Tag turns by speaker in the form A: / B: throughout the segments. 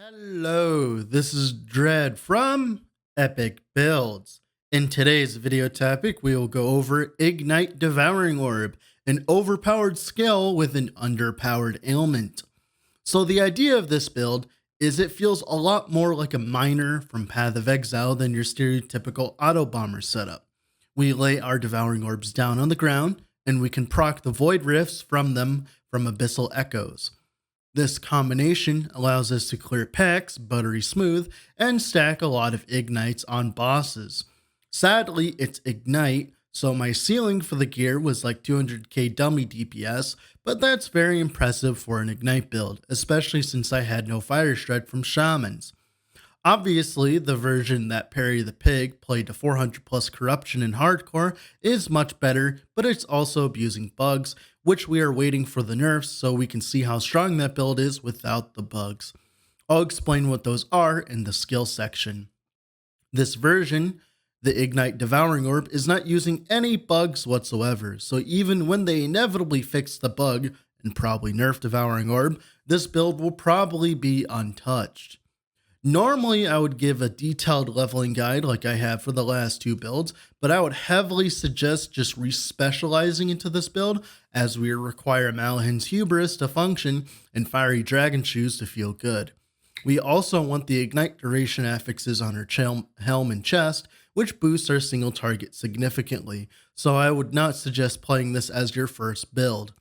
A: Hello, this is Dread from Epic Builds. In today's video topic, we will go over Ignite Devouring Orb, an overpowered skill with an underpowered ailment. So the idea of this build is it feels a lot more like a miner from Path of Exile than your stereotypical Autobomber setup. We lay our Devouring Orbs down on the ground, and we can proc the Void Rifts from them from Abyssal Echoes. This combination allows us to clear packs buttery smooth and stack a lot of ignites on bosses. Sadly, it's ignite, so my ceiling for the gear was like 200k dummy DPS, but that's very impressive for an ignite build, especially since I had no fire shred from shamans. Obviously, the version that PerryThePig played to 400 plus corruption in hardcore is much better, but it's also abusing bugs, which we are waiting for the nerfs so we can see how strong that build is without the bugs. I'll explain what those are in the skill section. This version, the Ignite Devouring Orb, is not using any bugs whatsoever, so even when they inevitably fix the bug, and probably nerf Devouring Orb, this build will probably be untouched. Normally, I would give a detailed leveling guide like I have for the last two builds, but I would heavily suggest just respecializing into this build as we require Maelhins Hubris to function and Fiery Dragon Shoes to feel good. We also want the Ignite duration affixes on her helm and chest, which boosts our single target significantly, so I would not suggest playing this as your first build.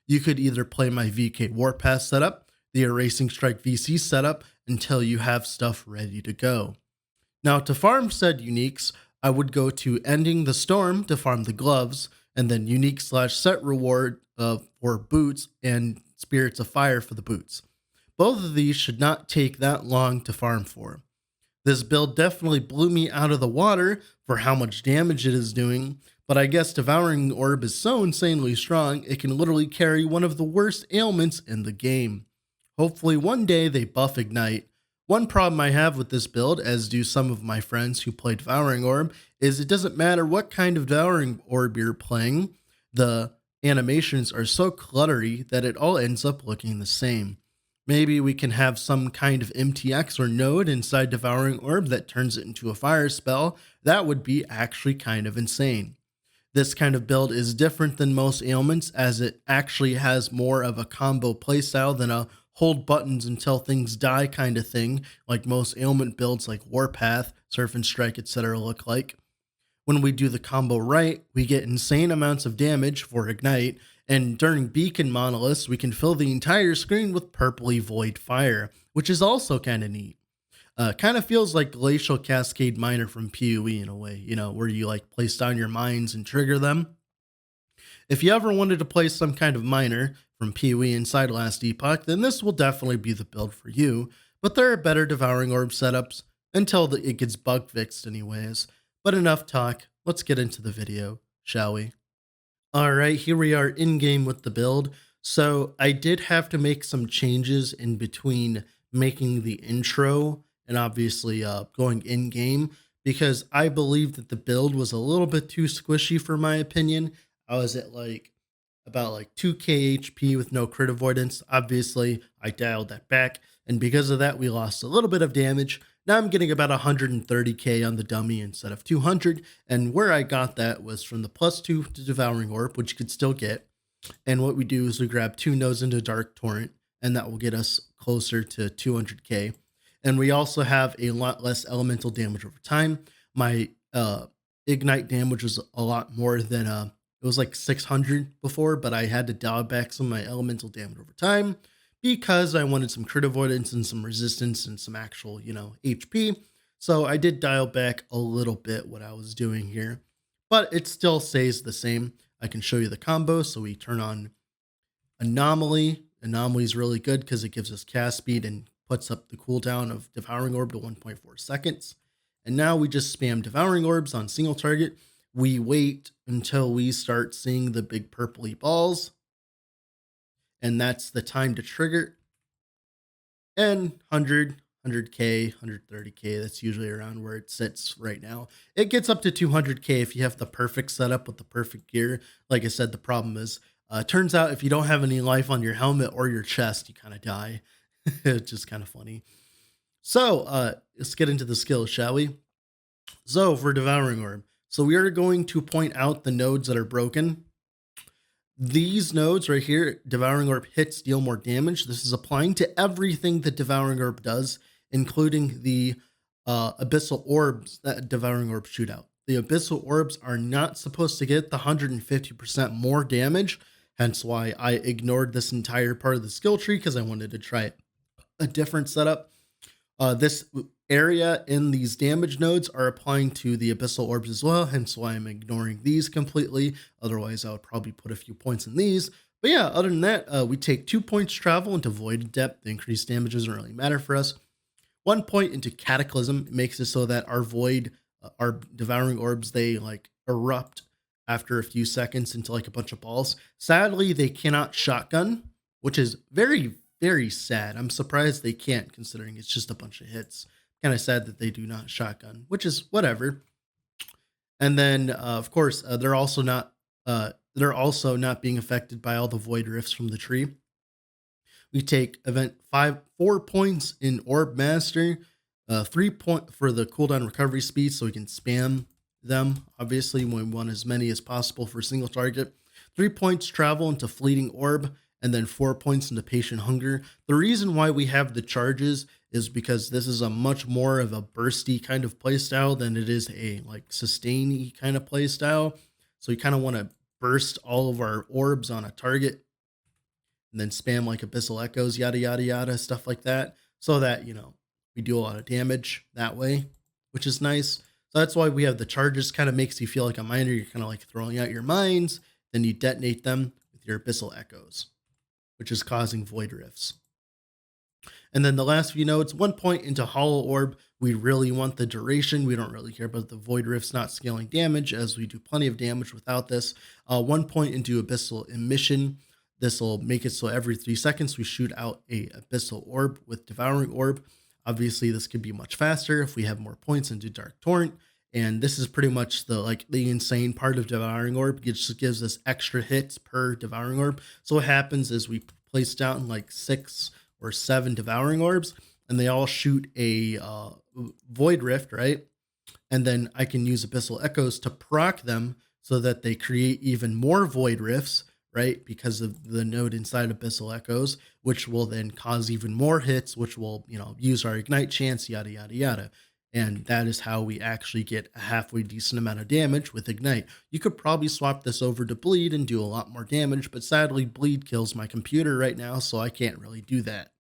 A: You could either play my VK Warpath setup, the Erasing Strike VC setup, until you have stuff ready to go. Now, to farm said uniques, I would go to Ending the Storm to farm the gloves, and then unique/set reward for boots and Spirits of Fire for the boots. Both of these should not take that long to farm for. This build definitely blew me out of the water for how much damage it is doing, but I guess Devouring Orb is so insanely strong it can literally carry one of the worst ailments in the game. Hopefully one day they buff Ignite. One problem I have with this build, as do some of my friends who play Devouring Orb, is it doesn't matter what kind of Devouring Orb you're playing, the animations are so cluttery that it all ends up looking the same. Maybe we can have some kind of MTX or node inside Devouring Orb that turns it into a fire spell. That would be actually kind of insane. This kind of build is different than most ailments as it actually has more of a combo playstyle than a hold buttons until things die kind of thing, like most ailment builds like Warpath, Surf and Strike, etc. look like. When we do the combo right, we get insane amounts of damage for Ignite, and during Beacon Monoliths, we can fill the entire screen with purpley void fire, which is also kind of neat. Kind of feels like Glacial Cascade Miner from PoE in a way, where you like place down your mines and trigger them. If you ever wanted to play some kind of miner from PoE inside Last Epoch, then this will definitely be the build for you, but there are better Devouring Orb setups until it gets bug fixed anyways. But enough talk, let's get into the video, shall we? Alright, here we are in-game with the build. So I did have to make some changes in between making the intro and obviously going in-game, because I believe that the build was a little bit too squishy for my opinion. I was at about 2k HP with no crit avoidance. Obviously, I dialed that back, and because of that, we lost a little bit of damage. Now I'm getting about 130k on the dummy instead of 200, and where I got that was from the +2 to Devouring Orb, which you could still get. And what we do is we grab 2 nodes into Dark Torrent, and that will get us closer to 200k. And we also have a lot less elemental damage over time. My Ignite damage was a lot more than it was like 600 before, but I had to dial back some of my elemental damage over time because I wanted some crit avoidance and some resistance and some actual, HP. So I did dial back a little bit what I was doing here, but it still stays the same. I can show you the combo. So we turn on Anomaly. Anomaly is really good because it gives us cast speed and puts up the cooldown of Devouring Orb to 1.4 seconds. And now we just spam Devouring Orbs on single target. We wait until we start seeing the big purpley balls, and that's the time to trigger. And 100k, 130k, that's usually around where it sits right now. It gets up to 200k if you have the perfect setup with the perfect gear. Like I said, the problem is, turns out if you don't have any life on your helmet or your chest, you kind of die. It's just kind of funny. So let's get into the skills, shall we? So for Devouring Orb, so we are going to point out the nodes that are broken. These nodes right here, Devouring Orb hits deal more damage. This is applying to everything that Devouring Orb does, including the Abyssal Orbs that Devouring Orb shoot out. The Abyssal Orbs are not supposed to get the 150% more damage, hence why I ignored this entire part of the skill tree because I wanted to try a different setup. This area in these damage nodes are applying to the Abyssal Orbs as well, hence why I'm ignoring these completely. Otherwise, I would probably put a few points in these. But yeah, other than that, we take 2 points travel into Void Depth. The increased damage doesn't really matter for us. 1 point into Cataclysm. It makes it so that our Void, our Devouring Orbs, they like erupt after a few seconds into like a bunch of balls. Sadly, they cannot shotgun, which is very, very sad. I'm surprised they can't, considering it's just a bunch of hits. Kind of sad that they do not shotgun, which is whatever. And then, of course, they're also not being affected by all the void rifts from the tree. We take event 4 points in Orb Master, 3 point for the cooldown recovery speed, so we can spam them. Obviously, we want as many as possible for a single target. 3 points travel into Fleeting Orb, and then 4 points into Patient Hunger. The reason why we have the charges is because this is a much more of a bursty kind of playstyle than it is a like sustain-y kind of playstyle. So we kind of want to burst all of our orbs on a target and then spam like Abyssal Echoes, yada, yada, yada, stuff like that. So that, you know, we do a lot of damage that way, which is nice. So that's why we have the charges. Kind of makes you feel like a miner. You're kind of like throwing out your mines, then you detonate them with your Abyssal Echoes, which is causing void rifts. And then the last few nodes, 1 point into Hollow Orb. We really want the duration. We don't really care about the void rifts not scaling damage, as we do plenty of damage without this. 1 point into Abyssal Emission. This will make it so every 3 seconds we shoot out a Abyssal Orb with Devouring Orb. Obviously, this could be much faster if we have more points into Dark Torrent. And this is pretty much the insane part of Devouring Orb. It just gives us extra hits per Devouring Orb. So what happens is we place down like 6 or 7 Devouring Orbs, and they all shoot a Void Rift, right? And then I can use Abyssal Echoes to proc them so that they create even more Void Rifts, right? Because of the node inside Abyssal Echoes, which will then cause even more hits, which will, you know, use our Ignite chance, yada, yada, yada. And that is how we actually get a halfway decent amount of damage with Ignite. You could probably swap this over to Bleed and do a lot more damage, but sadly, Bleed kills my computer right now, so I can't really do that.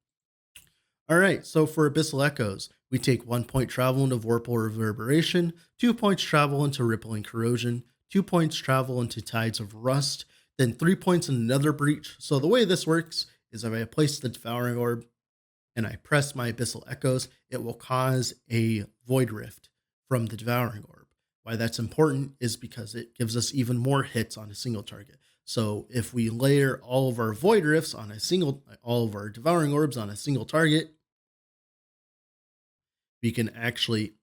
A: All right, so for Abyssal Echoes, we take 1 point travel into Vorpal Reverberation, 2 points travel into Rippling Corrosion, 2 points travel into Tides of Rust, then 3 points in another Breach. So the way this works is if I place the Devouring Orb and I press my Abyssal Echoes, it will cause a Void Rift from the Devouring Orb. Why that's important is because it gives us even more hits on a single target. So if we layer all of our Void Rifts on all of our Devouring Orbs on a single target, we can actually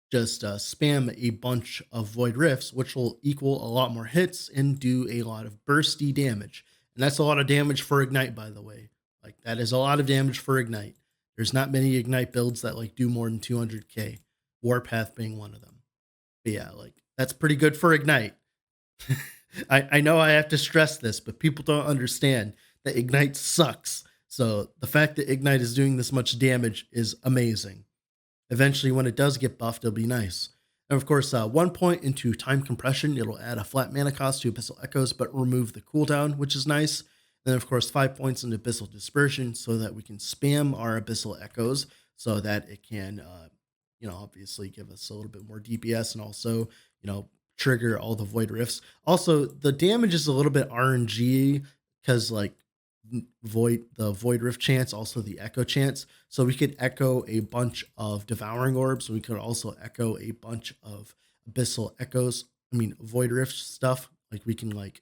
A: just spam a bunch of Void Rifts, which will equal a lot more hits and do a lot of bursty damage. And that's a lot of damage for Ignite, by the way. Like, that is a lot of damage for Ignite. There's not many Ignite builds that like do more than 200k, Warpath being one of them. But yeah, like, that's pretty good for Ignite. I know I have to stress this, but people don't understand that Ignite sucks. So the fact that Ignite is doing this much damage is amazing. Eventually, when it does get buffed, it'll be nice. And of course, 1 point into Time Compression. It'll add a flat mana cost to Abyssal Echoes, but remove the cooldown, which is nice. Then, of course, 5 points into Abyssal Dispersion so that we can spam our Abyssal Echoes so that it can, obviously give us a little bit more DPS and also, trigger all the Void Rifts. Also, the damage is a little bit RNG because, like, the Void Rift chance, also the Echo chance. So we could echo a bunch of Devouring Orbs. We could also echo a bunch of Abyssal Echoes. Void Rift stuff. Like, we can, like,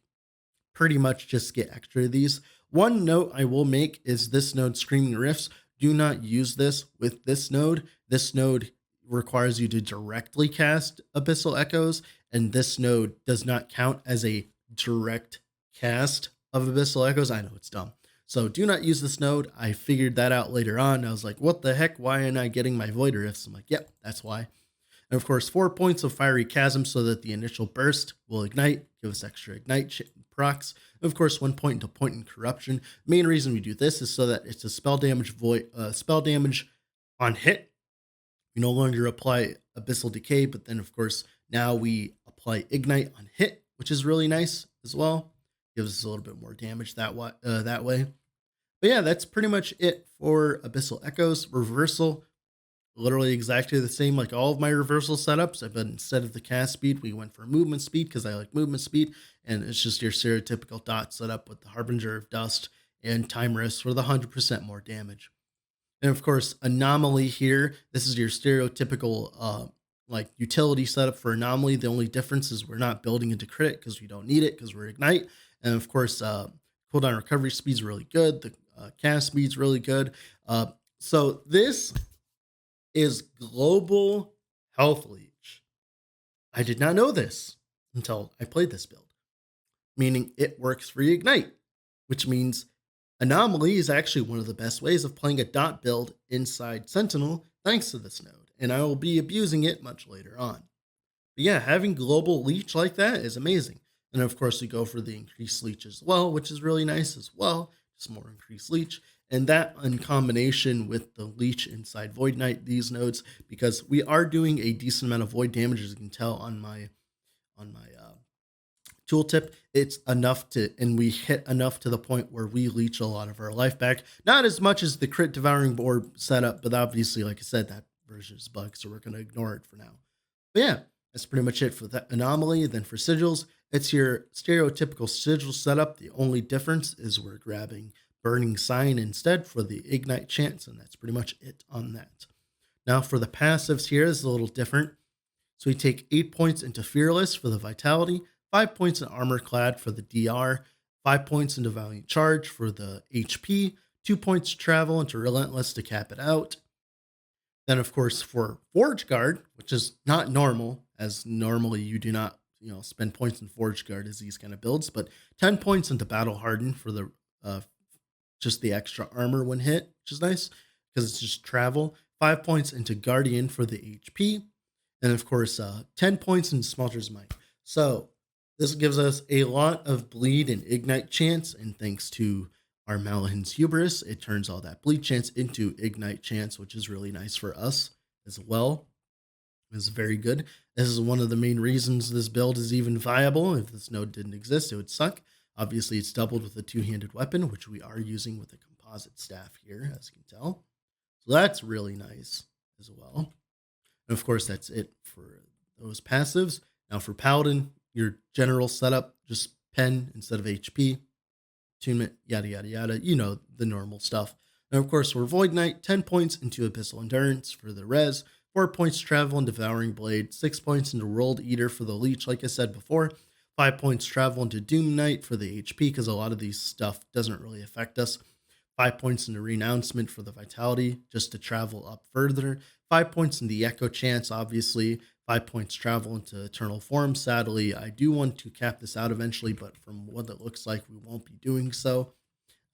A: pretty much just get extra of these. One note I will make is this node, Screaming Rifts. Do not use this with this node. This node requires you to directly cast Abyssal Echoes, and this node does not count as a direct cast of Abyssal Echoes. I know it's dumb. So do not use this node. I figured that out later on. I was like, what the heck? Why am I getting my Void Rifts? I'm like, yep, that's why. And of course, 4 points of Fiery Chasm so that the initial burst will ignite, give us extra ignite procs. And of course, 1 point into Point and Corruption. Main reason we do this is so that it's a spell damage on hit. We no longer apply Abyssal Decay, but then of course now we apply Ignite on hit, which is really nice as well. Gives us a little bit more damage that way. But yeah, that's pretty much it for Abyssal Echoes. Reversal, literally exactly the same like all of my reversal setups, but instead of the cast speed, we went for movement speed because I like movement speed, and it's just your stereotypical dot setup with the Harbinger of Dust and Time Risk for the 100% more damage. And of course, Anomaly here, this is your stereotypical like utility setup for Anomaly. The only difference is we're not building into crit because we don't need it because we're Ignite. And of course, cooldown recovery speed is really good. The cast speed is really good. So this is global health leech. I did not know this until I played this build, meaning it works for Ignite, which means Anomaly is actually one of the best ways of playing a dot build inside Sentinel thanks to this node, and I will be abusing it much later on. But yeah, having global leech like that is amazing. And of course, we go for the increased leech as well, which is really nice as well. Just more increased leech. And that in combination with the leech inside Void Knight, these nodes, because we are doing a decent amount of void damage, as you can tell on my tooltip. It's enough to, and we hit enough to the point where we leech a lot of our life back. Not as much as the crit Devouring Orb setup, but obviously, like I said, that version is bugged, so we're going to ignore it for now. But yeah, that's pretty much it for that Anomaly. Then for Sigils, it's your stereotypical Sigil setup. The only difference is we're grabbing Burning Sign instead for the Ignite chance, and that's pretty much it on that. Now for the passives here is a little different. So we take 8 points into Fearless for the Vitality, 5 points in Armor Clad for the DR, 5 points into Valiant Charge for the HP, 2 points to Travel into Relentless to cap it out. Then of course for Forge Guard, which is not normal, as normally you do not spend points in Forge Guard as these kind of builds, but 10 points into Battle Harden for the just the extra armor when hit, which is nice because it's just travel. 5 points into Guardian for the HP, and of course 10 points in Smelter's Might. So this gives us a lot of bleed and ignite chance, and thanks to our Maelhins Hubris, it turns all that bleed chance into ignite chance, which is really nice for us as well. It's very good. This is one of the main reasons this build is even viable. If this node didn't exist, it would suck. Obviously, it's doubled with a two-handed weapon, which we are using with a composite staff here, as you can tell. So that's really nice as well. And of course, that's it for those passives. Now for Paladin, your general setup, just pen instead of HP, attunement, yada, yada, yada. You know, the normal stuff. And of course, we're Void Knight, 10 points into Abyssal Endurance for the res, 4 points Travel and Devouring Blade, 6 points into World Eater for the Leech, like I said before, 5 points Travel into Doom Knight for the HP, because a lot of these stuff doesn't really affect us. 5 points into Renouncement for the Vitality, just to travel up further. 5 points in the Echo Chance, obviously. 5 points Travel into Eternal Form. Sadly, I do want to cap this out eventually, but from what it looks like, we won't be doing so,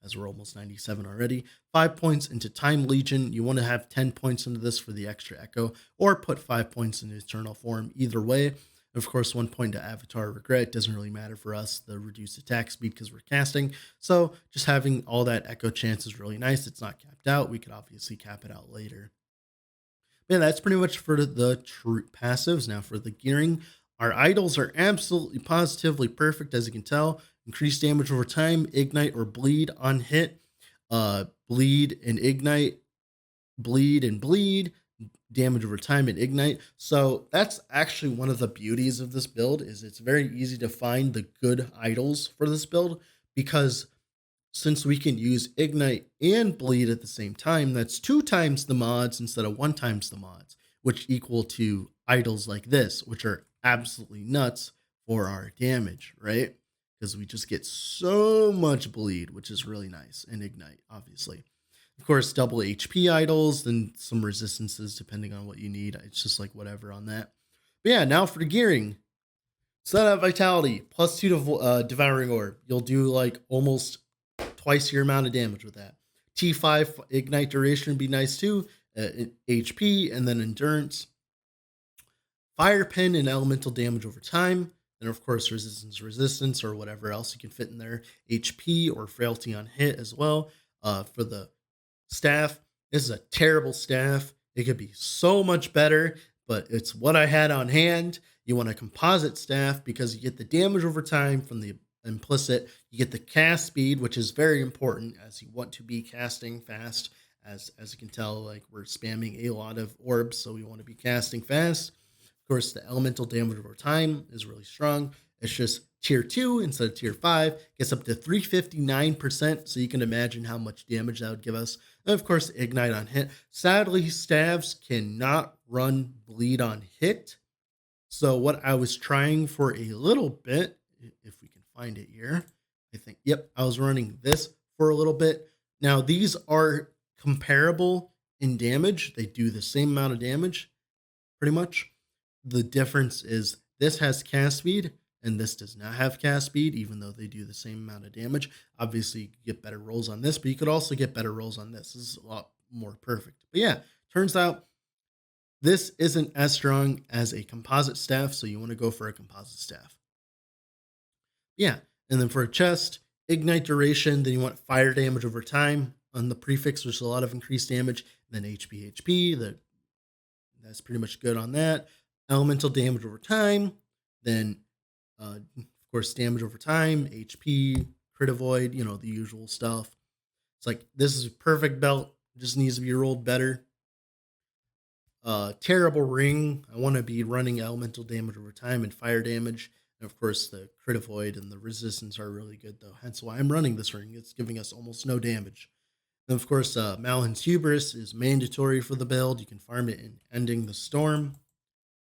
A: as we're almost 97 already. 5 points into Time Legion. You want to have 10 points into this for the extra Echo, or put 5 points into Eternal Form. Either way. Of course, 1 point to Avatar Regret. Doesn't really matter for us, the reduced attack speed, because we're casting. So just having all that Echo chance is really nice. It's not capped out. We could obviously cap it out later. But yeah, that's pretty much for the true passives. Now for the gearing, our idols are absolutely positively perfect, as you can tell. Increased damage over time, ignite or bleed on hit, bleed and ignite, bleed and bleed, damage over time and ignite. So that's actually one of the beauties of this build, is it's very easy to find the good idols for this build, because since we can use ignite and bleed at the same time, that's 2 times the mods instead of 1 times the mods, which equal to idols like this, which are absolutely nuts for our damage, right? Because we just get so much bleed, which is really nice, and ignite, obviously. Of course, double HP idols, then some resistances depending on what you need. It's just like whatever on that. But yeah, now for the gearing. So that Vitality, +2 to Devouring Orb. You'll do like almost twice your amount of damage with that. T5 ignite duration would be nice too. HP and then endurance. Fire pin and elemental damage over time. And of course, resistance, or whatever else you can fit in there. HP or frailty on hit as well. For the staff, this is a terrible staff. It could be so much better, but it's what I had on hand. You want a composite staff because you get the damage over time from the implicit. You get the cast speed, which is very important as you want to be casting fast. As you can tell, like, we're spamming a lot of orbs, so we want to be casting fast. Of course, the elemental damage over time is really strong. It's just tier 2 instead of tier 5. Gets up to 359%, so you can imagine how much damage that would give us. And of course, ignite on hit. Sadly, staves cannot run bleed on hit. So what I was trying for a little bit, if we can find it here, I think, yep, I was running this for a little bit. Now, these are comparable in damage. They do the same amount of damage, pretty much. The difference is this has cast speed and this does not have cast speed, even though they do the same amount of damage. Obviously, you could get better rolls on this, but you could also get better rolls on this. This is a lot more perfect. But yeah, turns out this isn't as strong as a composite staff, so you want to go for a composite staff. Yeah, and then for a chest, ignite duration, then you want fire damage over time. On the prefix, there's a lot of increased damage. And then HP, that's pretty much good on that. Elemental damage over time, then of course damage over time, HP, crit avoid, the usual stuff. It's like, this is a perfect belt, it just needs to be rolled better. Terrible ring, I want to be running elemental damage over time and fire damage. And of course the crit avoid and the resistance are really good though, hence why I'm running this ring. It's giving us almost no damage. And of course, Maelhins Hubris is mandatory for the build. You can farm it in Ending the Storm.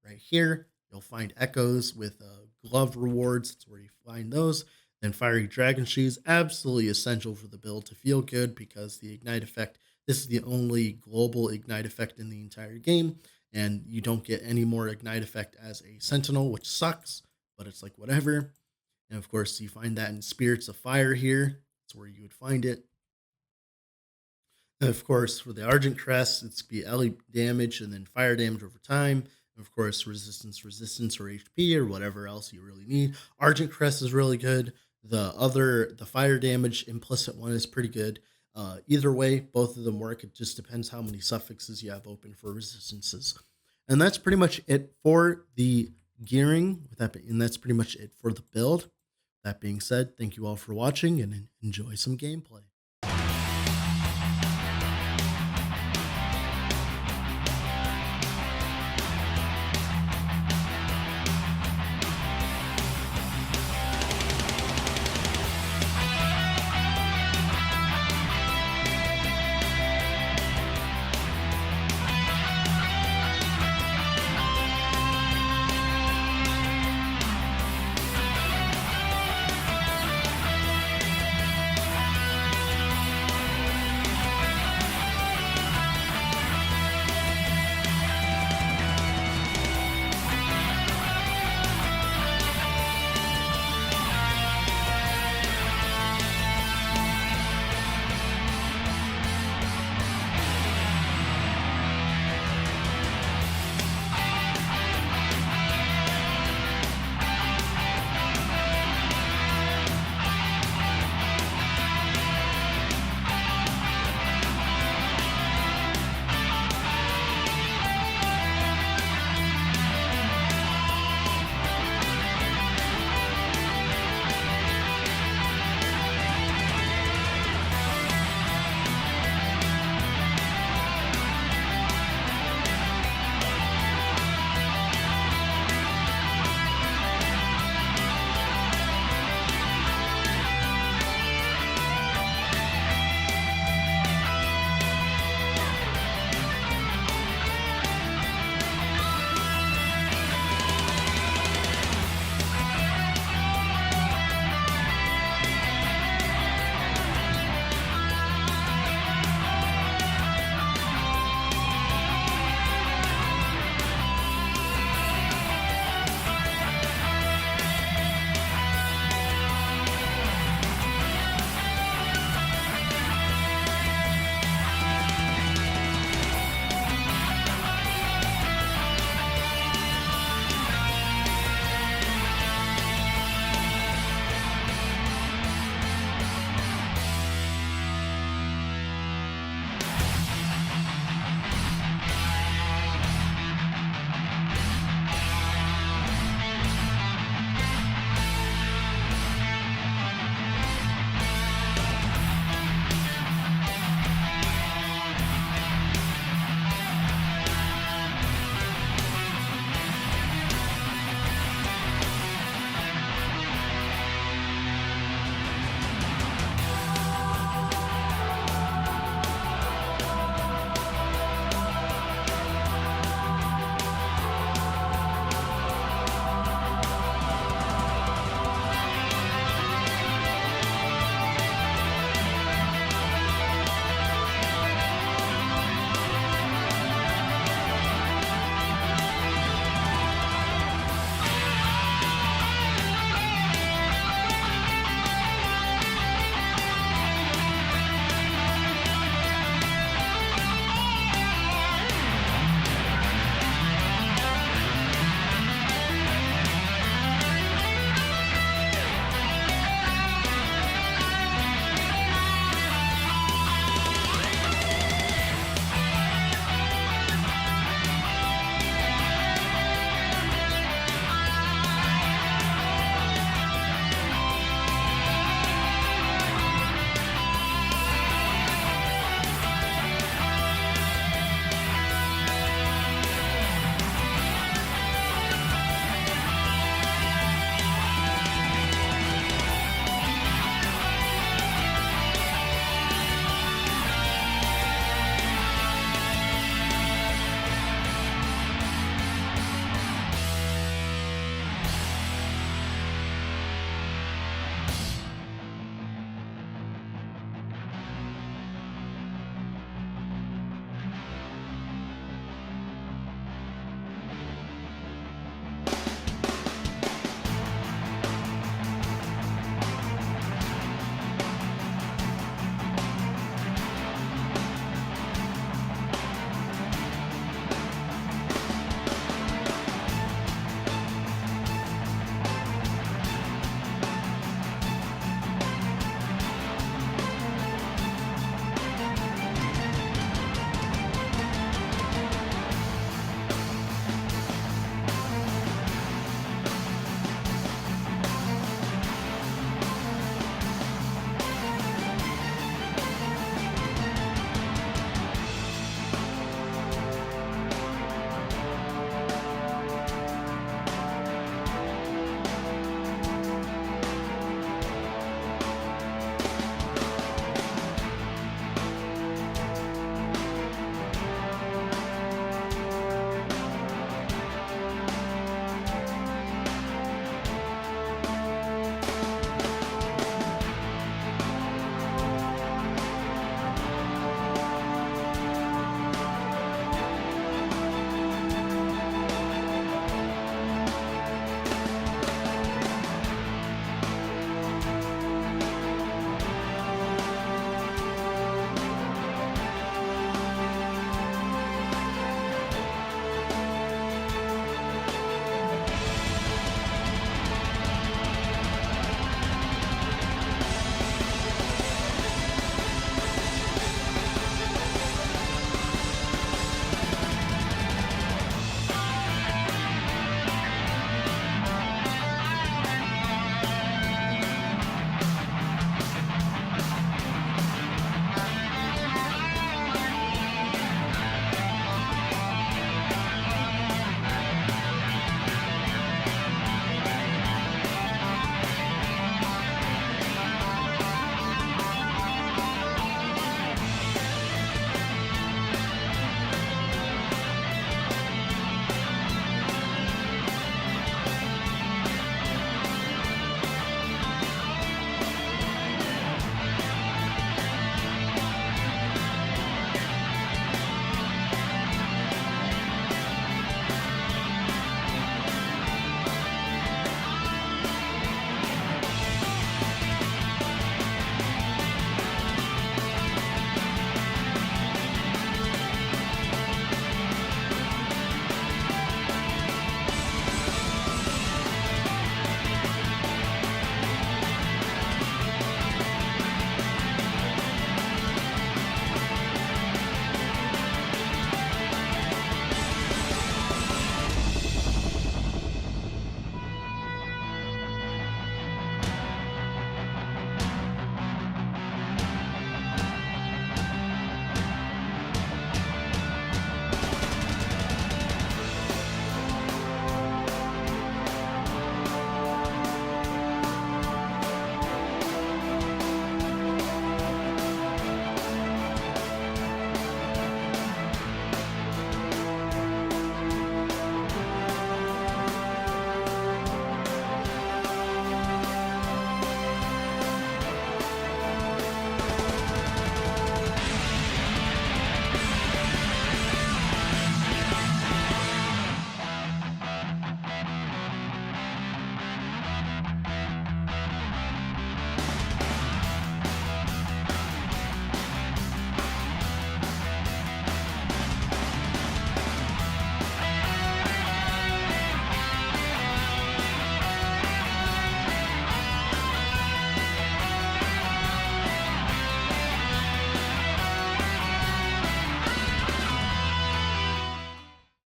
A: Right here, you'll find Echoes with glove rewards. That's where you find those. Then Fiery Dragon Shoes, absolutely essential for the build to feel good because the Ignite effect, this is the only global Ignite effect in the entire game. And you don't get any more Ignite effect as a Sentinel, which sucks, but it's like whatever. And of course, you find that in Spirits of Fire here. That's where you would find it. And of course, for the Argent Crest, it's be LE damage and then fire damage over time. And of course, resistance, or HP, or whatever else you really need. Argent Crest is really good. The fire damage implicit one is pretty good. Either way, both of them work. It just depends how many suffixes you have open for resistances. And that's pretty much it for the gearing. And that's pretty much it for the build. That being said, thank you all for watching and enjoy some gameplay.